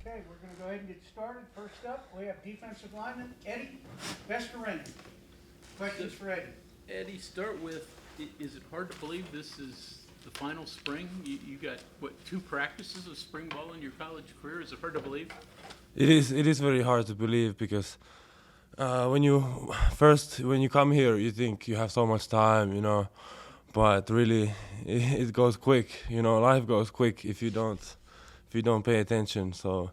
Okay, we're going to go ahead and get started. First up, we have defensive lineman Eddie Vesterinen. Questions for Eddie? Eddie, start with, is it hard to believe this is the final spring? You got, what, 2 practices of spring ball in your college career? Is it hard to believe? It is very hard to believe because when you come here, you think you have so much time, but really it goes quick. Life goes quick if you don't pay attention. So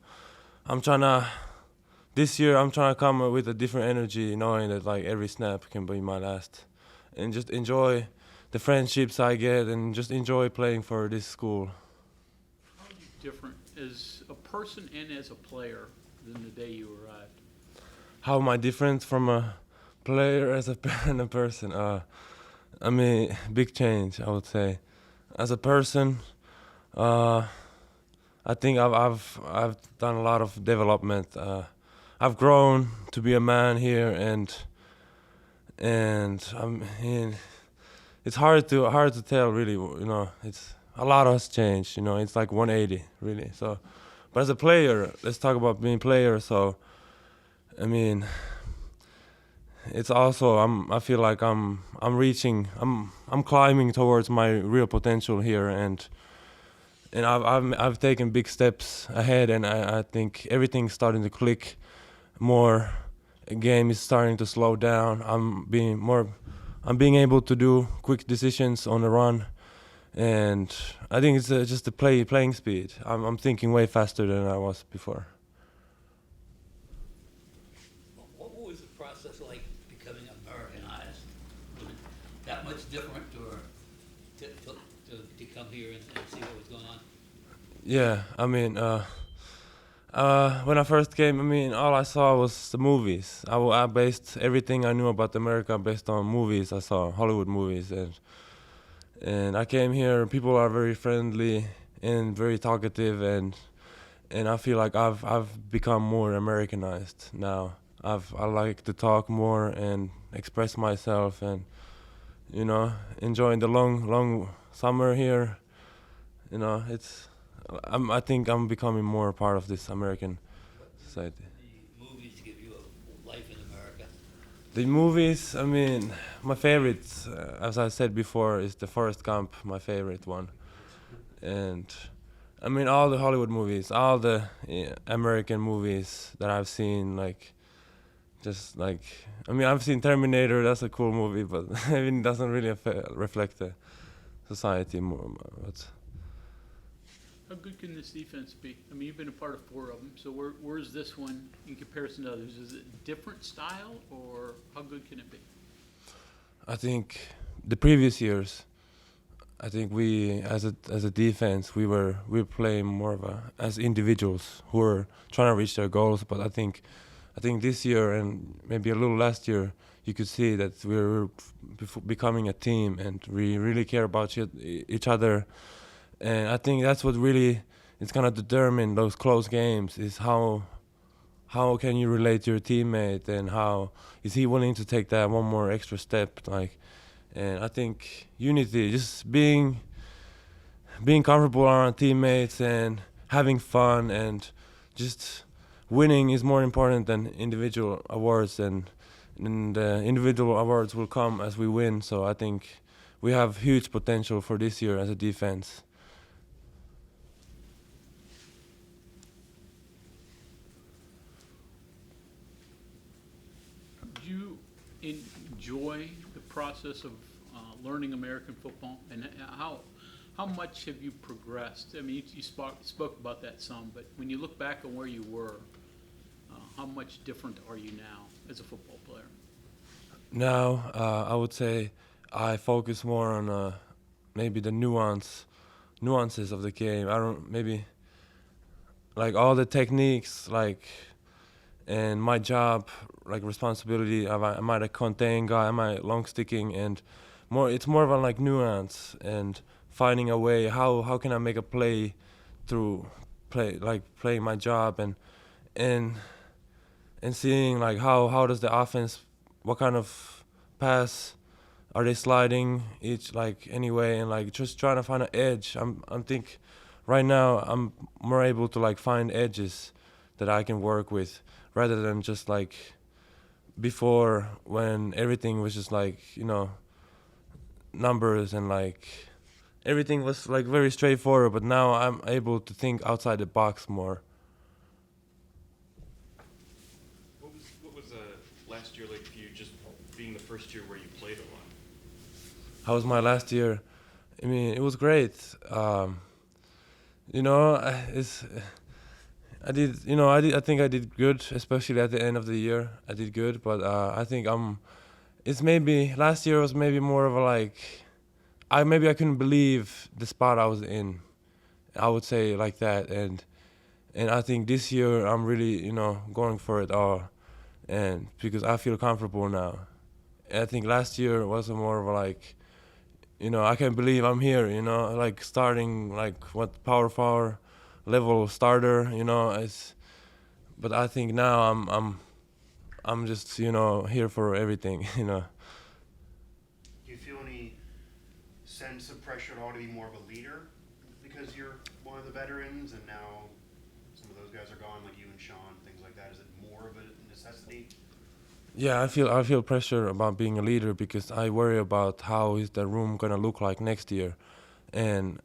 this year I'm trying to come with a different energy, knowing that like every snap can be my last, and just enjoy the friendships I get and just enjoy playing for this school. How are you different as a person and as a player than the day you arrived? How am I different from a player and a person? I mean, big change, I would say. As a person, I think I've done a lot of development. I've grown to be a man here, and it's hard to tell really. It's a lot has changed. It's like 180 really. So, but as a player, let's talk about being a player. So, I mean, it's also I feel like I'm climbing towards my real potential here, and I've taken big steps ahead, and I think everything's starting to click more. The game is starting to slow down. I'm being able to do quick decisions on the run, and I think it's just the playing speed. I'm thinking way faster than I was before. What was the process like becoming Americanized? Was it that much different, or to come here and see what was going on? Yeah, I mean, when I first came, I mean, all I saw was the movies. I based everything I knew about America based on movies I saw, Hollywood movies, and I came here. People are very friendly and very talkative, and I feel like I've become more Americanized now. I like to talk more and express myself, and enjoying the long summer here. I think I'm becoming more a part of this American society. The movies give you a life in America. The movies, I mean, my favorite, as I said before, is the Forrest Gump, my favorite one. And I mean, all the Hollywood movies, all the American movies that I've seen, I've seen Terminator, that's a cool movie, but I mean, it doesn't really reflect the society more. But How good can this defense be? I mean, you've been a part of 4 of them, so where's this one in comparison to others? Is it a different style, or how good can it be? I think the previous years, I think we, as a defense, we were playing more of as individuals who were trying to reach their goals. But I think this year and maybe a little last year, you could see that we're becoming a team, and we really care about each other. And I think that's what really is gonna determine those close games, is how can you relate to your teammate, and how is he willing to take that one more extra step, and I think unity, just being comfortable around teammates and having fun, and just winning is more important than individual awards, and individual awards will come as we win. So I think we have huge potential for this year as a defense. Do you enjoy the process of learning American football, and how much have you progressed? I mean, you spoke about that some, but when you look back on where you were, how much different are you now as a football player? Now, I would say I focus more on maybe the nuances of the game. I don't maybe like all the techniques, and my job, responsibility. Am I the contain guy? Am I long sticking? And it's more of a nuance and finding a way. How can I make a play through playing my job, and seeing how does the offense, what kind of pass are they sliding each anyway, and just trying to find an edge. I'm think right now I'm more able to find edges that I can work with, rather than just like before when everything was just like, numbers and like everything was like very straightforward, but now I'm able to think outside the box more. What was last year like for you, just being the first year where you played a lot? How was my last year? I mean, it was great. It's I think I did good, especially at the end of the year. I did good, but I think it's maybe last year was maybe more of a like I couldn't believe the spot I was in. I would say like that, and I think this year I'm really going for it all, and because I feel comfortable now. And I think last year was more of a like, I can't believe I'm here. Like starting like power forward level starter. But I think now I'm just here for everything. Do you feel any sense of pressure at all to be more of a leader because you're one of the veterans and now some of those guys are gone, like you and Sean, things like that? Is it more of a necessity? Yeah, I feel pressure about being a leader because I worry about how is the room gonna look like next year, and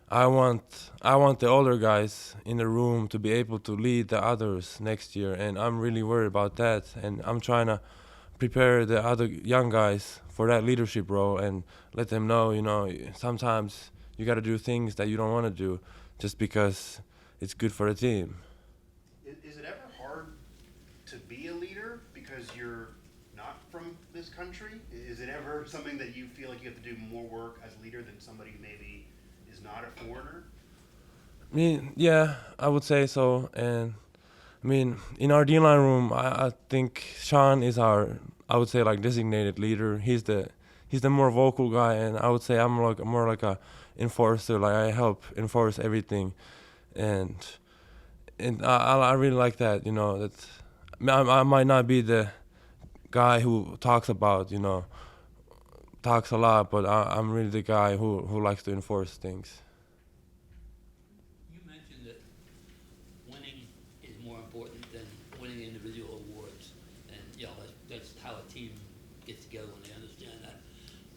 I want the older guys in the room to be able to lead the others next year, and I'm really worried about that, and I'm trying to prepare the other young guys for that leadership role and let them know, sometimes you got to do things that you don't want to do just because it's good for the team. Is it ever hard to be a leader because you're not from this country? Is it ever something that you feel like you have to do more work as a leader than somebody who maybe is not a foreigner? I mean, yeah, I would say so. And I mean, in our D-line room, I think Sean is our, I would say, like designated leader. He's the more vocal guy, and I would say I'm like more like a enforcer. Like I help enforce everything, and I really like that. That I might not be the guy who talks a lot, but I'm really the guy who likes to enforce things. You mentioned that winning is more important than winning individual awards, and that's how a team gets together when they understand that.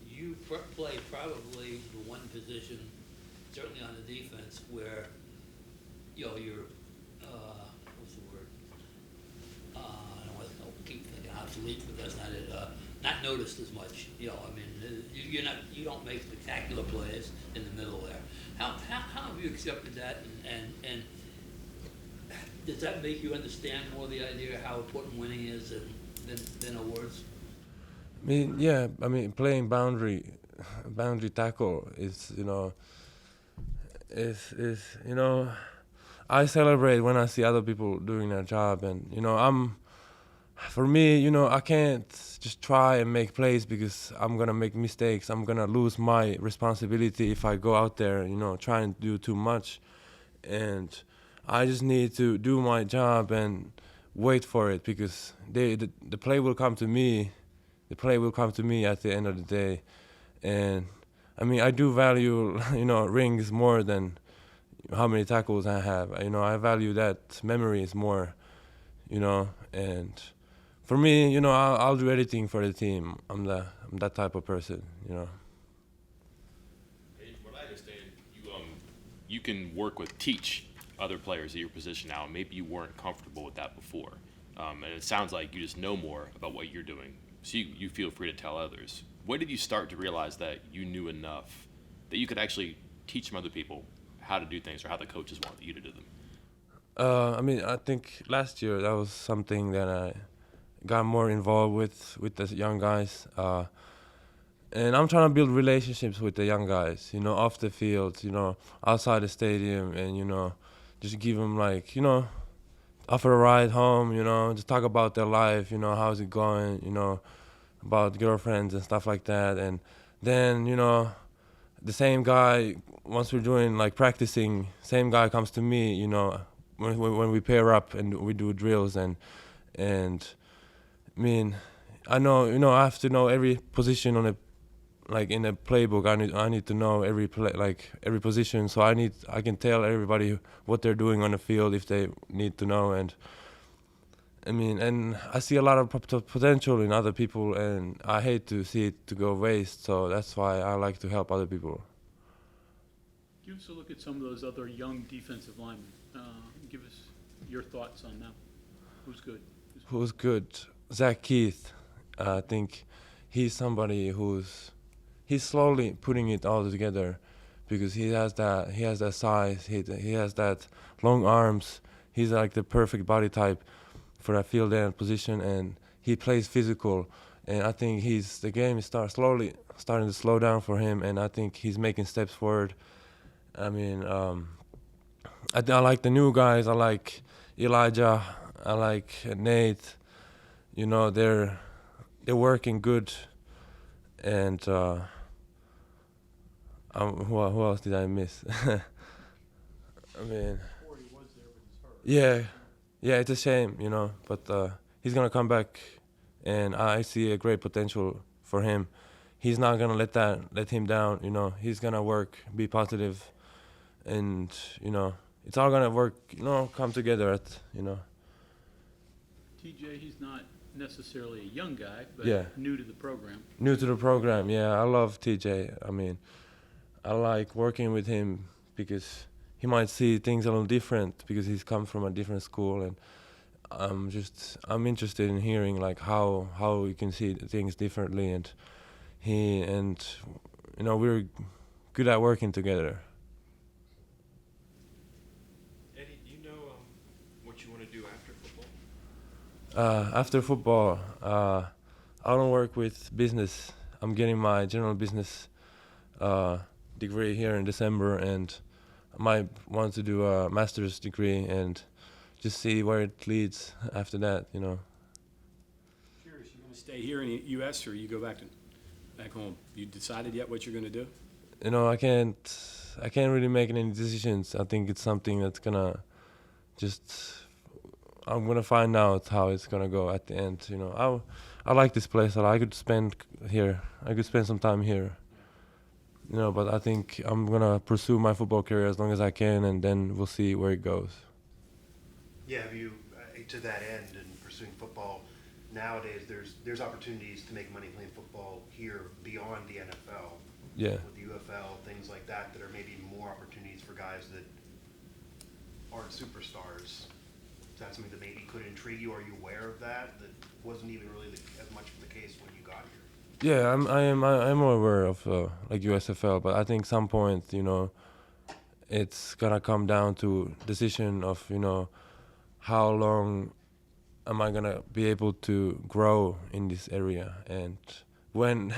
You play probably the one position, certainly on the defense, where you're what's the word? I don't want to keep thinking obsolete, but that's not it. Not noticed as much. You don't make spectacular plays in the middle there. How have you accepted that, and does that make you understand more the idea of how important winning is than awards? I mean, yeah. I mean, playing boundary tackle is I celebrate when I see other people doing their job, and for me, I can't just try and make plays because I'm gonna make mistakes. I'm gonna lose my responsibility if I go out there, trying to do too much, and I just need to do my job and wait for it because the play will come to me. The play will come to me at the end of the day, and I mean I do value rings more than how many tackles I have. I value that memories more, and for me, I'll do anything for the team. I'm that type of person, Hey, from what I understand, you can work with teach other players at your position now, and maybe you weren't comfortable with that before. And it sounds like you just know more about what you're doing, so you feel free to tell others. When did you start to realize that you knew enough that you could actually teach some other people how to do things or how the coaches want you to do them? I mean, I think last year that was something that I got more involved with the young guys, and I'm trying to build relationships with the young guys, off the field, outside the stadium, and just give them like, offer a ride home, just talk about their life, how's it going, about girlfriends and stuff like that, and then the same guy, once we're doing like practicing, same guy comes to me, when we pair up and we do drills, and I mean, I know, I have to know every position on like in a playbook. I need to know every play, like every position. So I can tell everybody what they're doing on the field if they need to know. And I mean, and I see a lot of potential in other people, and I hate to see it to go waste. So that's why I like to help other people. Give us a look at some of those other young defensive linemen. Give us your thoughts on them. Who's good? Who's good? Zach Keith. I think he's somebody he's slowly putting it all together, because he has that size, he has that long arms. He's like the perfect body type for a field end position, and he plays physical. And I think the game is starting to slow down for him, and I think he's making steps forward. I mean, I like the new guys. I like Elijah. I like Nate. You know, they're working good. And who else did I miss? I mean, yeah, it's a shame, you know, but he's gonna come back, and I see a great potential for him. He's not gonna let him down, you know. He's gonna work, be positive, and you know, it's all gonna work, you know, come together you know. TJ, he's not necessarily a young guy, but Yeah. new to the program. New to the program, yeah. I love TJ. I mean, I like working with him because he might see things a little different because he's come from a different school, and I'm interested in hearing like how we can see things differently, and you know, we're good at working together. Eddie, do you know what you want to do after football? After football, I don't work with business. I'm getting my general business degree here in December, and I might want to do a master's degree and just see where it leads after that, you know. Curious, you going to stay here in the U.S. or you go back home? You decided yet what you're going to do? You know, I can't really make any decisions. I think it's something that's I'm gonna find out how it's gonna go at the end. You know, I like this place a lot. I could spend some time here. You know, but I think I'm gonna pursue my football career as long as I can, and then we'll see where it goes. Yeah, have you, to that end and pursuing football, nowadays there's opportunities to make money playing football here beyond the NFL. Yeah. With the UFL, things like that are maybe more opportunities for guys that aren't superstars. Is that something that maybe could intrigue you? Are you aware of that? That wasn't even really as much of the case when you got here. Yeah, I'm more aware of like USFL, but I think some point, you know, it's gonna come down to decision of, you know, how long am I gonna be able to grow in this area, and when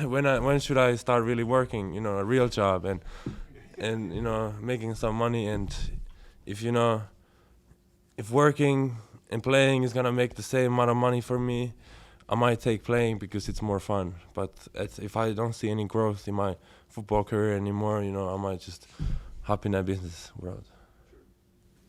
should I start really working, you know, a real job, and you know, making some money. And if, you know, if working and playing is gonna make the same amount of money for me, I might take playing because it's more fun. But if I don't see any growth in my football career anymore, you know, I might just hop in that business world.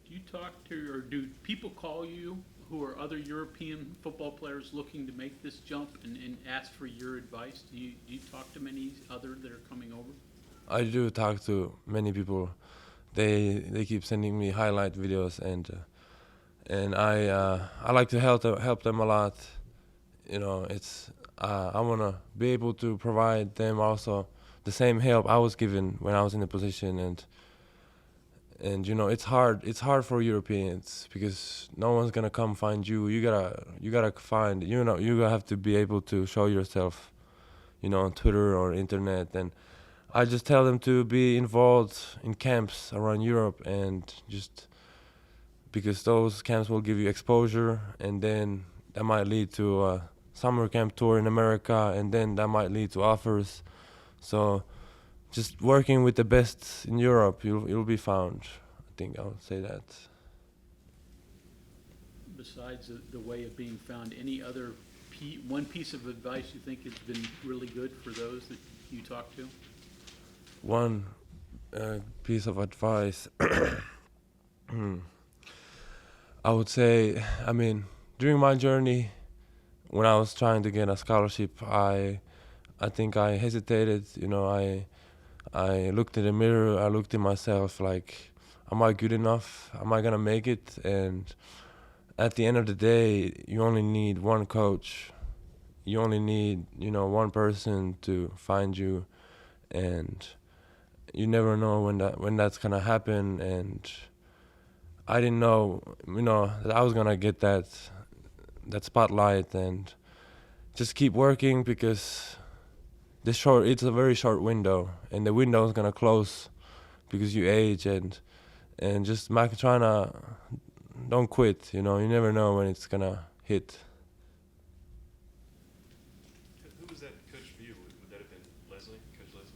Do you talk to, or do people call you who are other European football players looking to make this jump and ask for your advice? Do you talk to many other that are coming over? I do talk to many people. They keep sending me highlight videos, and I like to help them a lot. You know, it's I wanna be able to provide them also the same help I was given when I was in the position, and you know, it's hard for Europeans because no one's gonna come find you. You gotta find, you know, you have to be able to show yourself, you know, on Twitter or internet. And I just tell them to be involved in camps around Europe, and just because those camps will give you exposure, and then that might lead to a summer camp tour in America, and then that might lead to offers. So just working with the best in Europe, you'll be found. I think I would say that. Besides the way of being found, any other one piece of advice you think has been really good for those that you talk to? One piece of advice, I would say, I mean, during my journey, when I was trying to get a scholarship, I I think I hesitated. You know, I looked in the mirror. I looked at myself like, am I good enough? Am I gonna make it? And at the end of the day, you only need one coach. You only need, you know, one person to find you, and you never know when that's gonna happen. And I didn't know, you know, that I was gonna get that spotlight, and just keep working, because it's a very short window, and the window is gonna close because you age, and just trying to don't quit. You know, you never know when it's gonna hit. Who was that coach for you? Would that have been Leslie, Coach Leslie?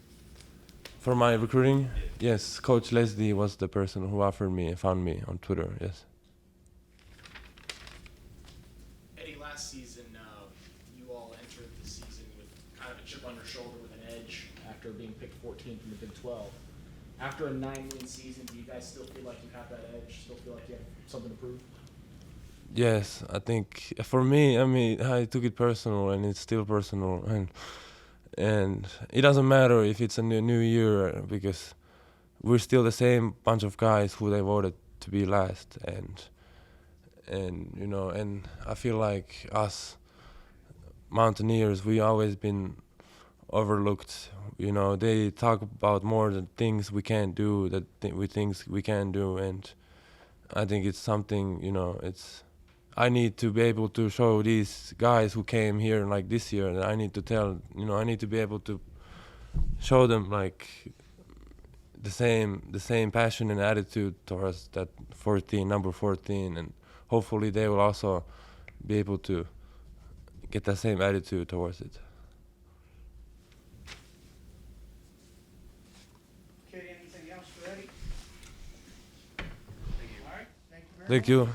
For my recruiting, yes, Coach Leslie was the person who offered me and found me on Twitter. Yes. Eddie, last season, you all entered the season with kind of a chip on your shoulder with an edge after being picked 14th in the Big 12. After a 9-win season, do you guys still feel like you have that edge? Still feel like you have something to prove? Yes, I think for me, I mean, I took it personal, and it's still personal, and it doesn't matter if it's a new year, because we're still the same bunch of guys who they voted to be last, and you know, and I feel like us Mountaineers, we always been overlooked. You know, they talk about more the things we can't do, we think we can do, and I think it's something, you know, I need to be able to show these guys who came here like this year, that I need to tell, you know, I need to be able to show them like the same passion and attitude towards that number 14, and hopefully they will also be able to get the same attitude towards it. Okay, anything else for Eddie? Thank you. All right, thank you very much. Thank you.